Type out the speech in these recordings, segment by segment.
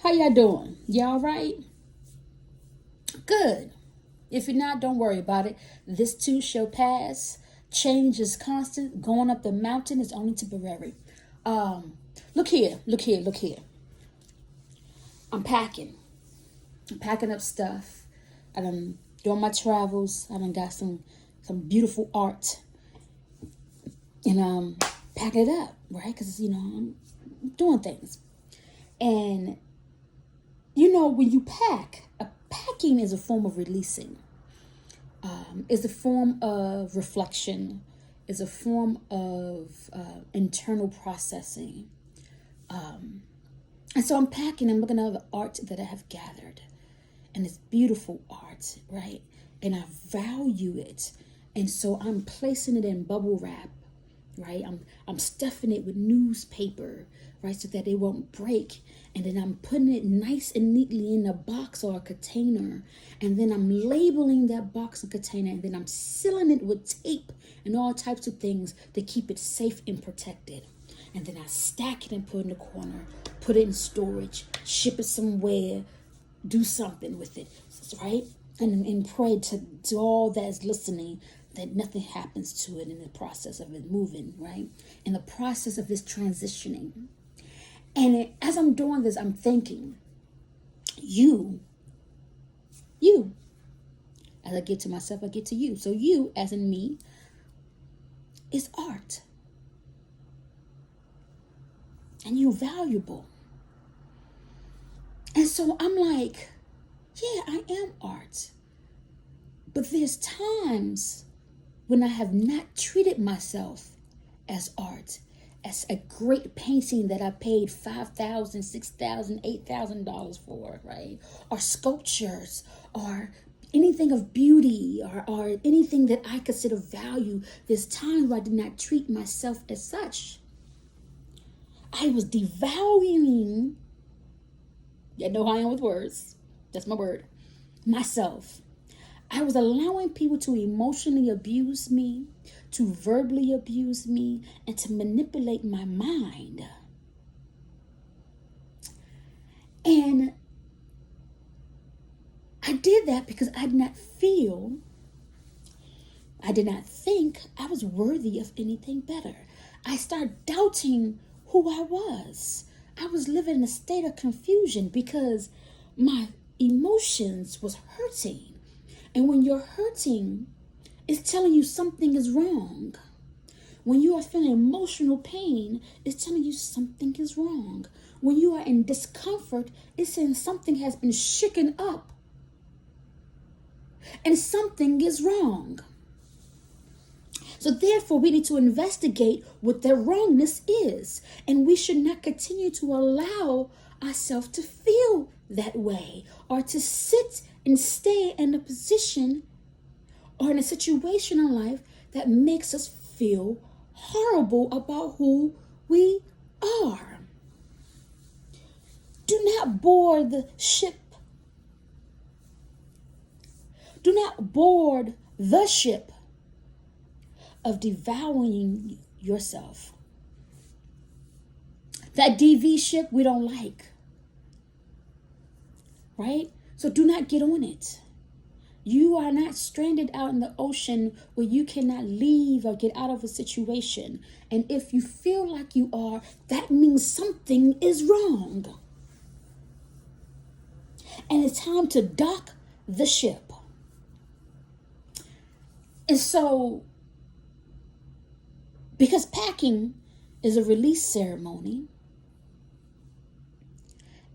How y'all doing? Y'all right? Good. If you're not, don't worry about it. This too shall pass. Change is constant. Going up the mountain is only temporary. Um, look here, look here, look here. I'm packing. I'm packing up stuff. I'm doing my travels. I done got some beautiful art, and packing it up, right? Because I'm doing things, and when you pack, packing is a form of releasing. Is a form of reflection, is a form of internal processing. And so I'm packing, I'm looking at the art that I have gathered. And it's beautiful art, right? And I value it. And so I'm placing it in bubble wrap, right? I'm stuffing it with newspaper, right, so that it won't break. And then I'm putting it nice and neatly in a box or a container. And then I'm labeling that box and container. And then I'm sealing it with tape and all types of things to keep it safe and protected. And then I stack it and put it in the corner, put it in storage, ship it somewhere, do something with it, right? And pray to all that's listening that nothing happens to it in the process of it moving, right? In the process of this transitioning. And as I'm doing this, I'm thinking, you, as I get to myself, I get to you. So you, as in me, is art. And you're valuable. And so I'm like, yeah, I am art. But there's times when I have not treated myself as art, as a great painting that I paid $5,000, $6,000, $8,000 for, right? Or sculptures, or anything of beauty, or anything that I consider value. There's times where I did not treat myself as such. I was devaluing, you know how I am with words, that's my word, myself. I was allowing people to emotionally abuse me, to verbally abuse me, and to manipulate my mind. And I did that because I did not feel, I did not think I was worthy of anything better. I started doubting who I was. I was living in a state of confusion because my emotions was hurting. And when you're hurting, it's telling you something is wrong. When you are feeling emotional pain, it's telling you something is wrong. When you are in discomfort, it's saying something has been shaken up and something is wrong. So therefore, we need to investigate what the wrongness is. And we should not continue to allow ourselves to feel that way or to sit and stay in a position or in a situation in life that makes us feel horrible about who we are. Do not board the ship. Do not board the ship of devaluing yourself. That DV ship we don't like, right? So do not get on it. You are not stranded out in the ocean where you cannot leave or get out of a situation. And if you feel like you are, that means something is wrong. And it's time to dock the ship. And so, because packing is a release ceremony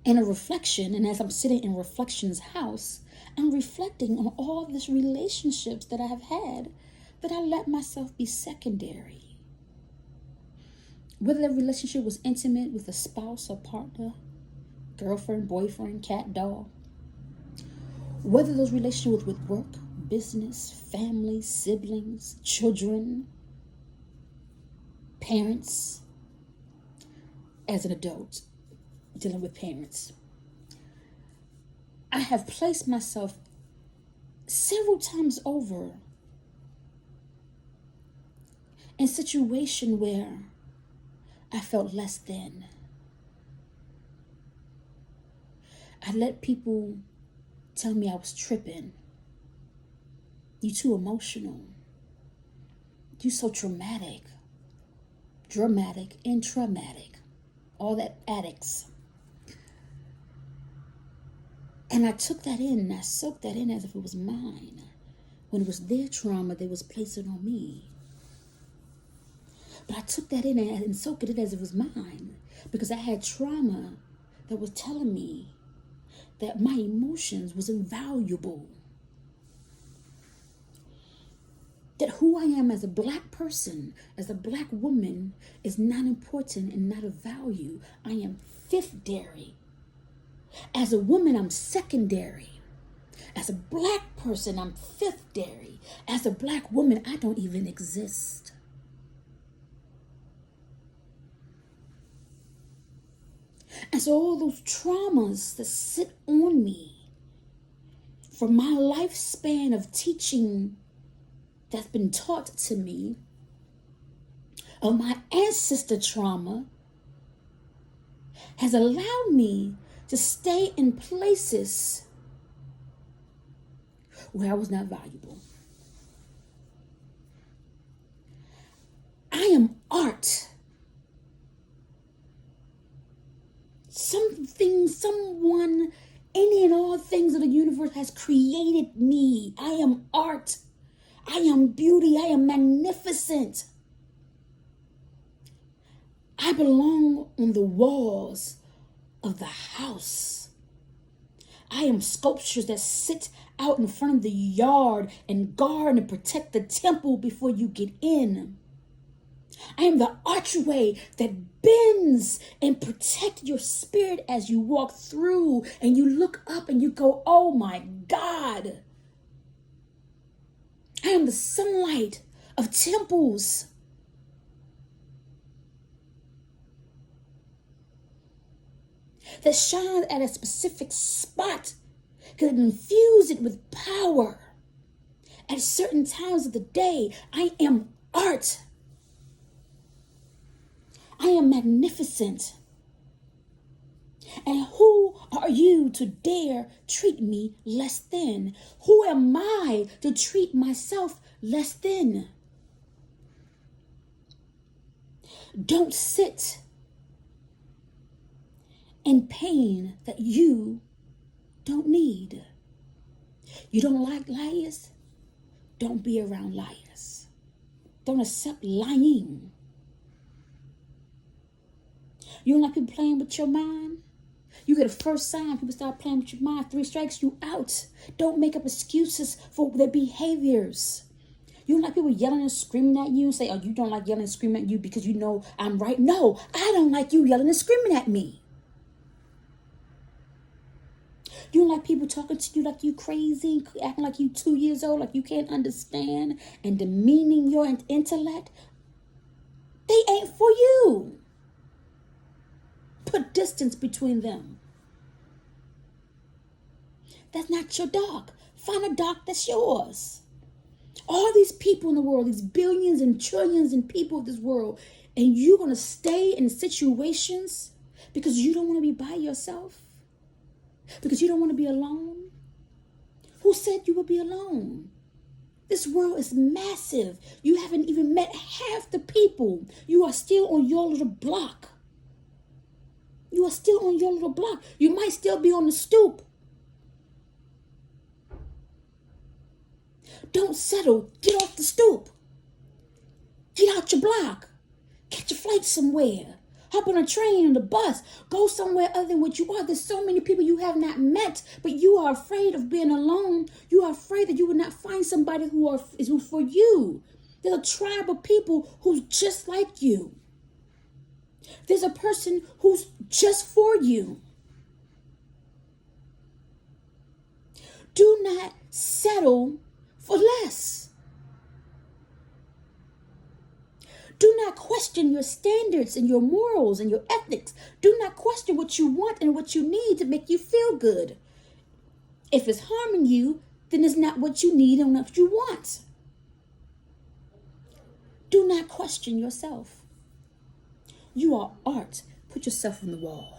and a reflection, and as I'm sitting in Reflection's house, I'm reflecting on all these relationships that I have had that I let myself be secondary. Whether the relationship was intimate with a spouse or partner, girlfriend, boyfriend, cat, dog. Whether those relationships with work, business, family, siblings, children, parents, as an adult, dealing with parents. I have placed myself several times over in a situation where I felt less than. I let people tell me I was tripping. You too emotional. You so dramatic and traumatic. All that addicts. And I took that in and I soaked that in as if it was mine. When it was their trauma, they was placing on me. But I took that in and soaked it in as if it was mine. Because I had trauma that was telling me that my emotions was invaluable. That who I am as a black person, as a black woman, is not important and not of value. I am fifth dairy. As a woman, I'm secondary. As a black person, I'm fifth dairy. As a black woman, I don't even exist. And so all those traumas that sit on me from my lifespan of teaching that's been taught to me, of my ancestor trauma, has allowed me to stay in places where I was not valuable. I am art. Something, someone, any and all things of the universe has created me. I am art. I am beauty. I am magnificent. I belong on the walls of the house. I am sculptures that sit out in front of the yard and guard and protect the temple before you get in. I am the archway that bends and protect your spirit as you walk through and you look up and you go, oh my God. I am the sunlight of temples. That shines at a specific spot because it infuse it with power. At certain times of the day, I am art. I am magnificent. And who are you to dare treat me less than? Who am I to treat myself less than? Don't sit in pain that you don't need. You don't like liars? Don't be around liars. Don't accept lying. You don't like people playing with your mind? You get a first sign, people start playing with your mind. 3 strikes, you out. Don't make up excuses for their behaviors. You don't like people yelling and screaming at you and say, oh, you don't like yelling and screaming at you because you know I'm right. No, I don't like you yelling and screaming at me. You don't like people talking to you like you crazy, acting like you 2 years old, like you can't understand and demeaning your intellect. They ain't for you. Put distance between them. That's not your dog. Find a dog that's yours. All these people in the world, these billions and trillions and people of this world, and you're going to stay in situations because you don't want to be by yourself? Because you don't want to be alone? Who said you would be alone? This world is massive. You haven't even met half the people. You are still on your little block. You are still on your little block. You might still be on the stoop. Don't settle. Get off the stoop. Get out your block. Catch a flight somewhere. Hop on a train and a bus. Go somewhere other than what you are. There's so many people you have not met, but you are afraid of being alone. You are afraid that you will not find somebody who's for you. There's a tribe of people who's just like you. There's a person who's just for you. Do not settle for less. Do not question your standards and your morals and your ethics. Do not question what you want and what you need to make you feel good. If it's harming you, then it's not what you need and not what you want. Do not question yourself. You are art. Put yourself on the wall.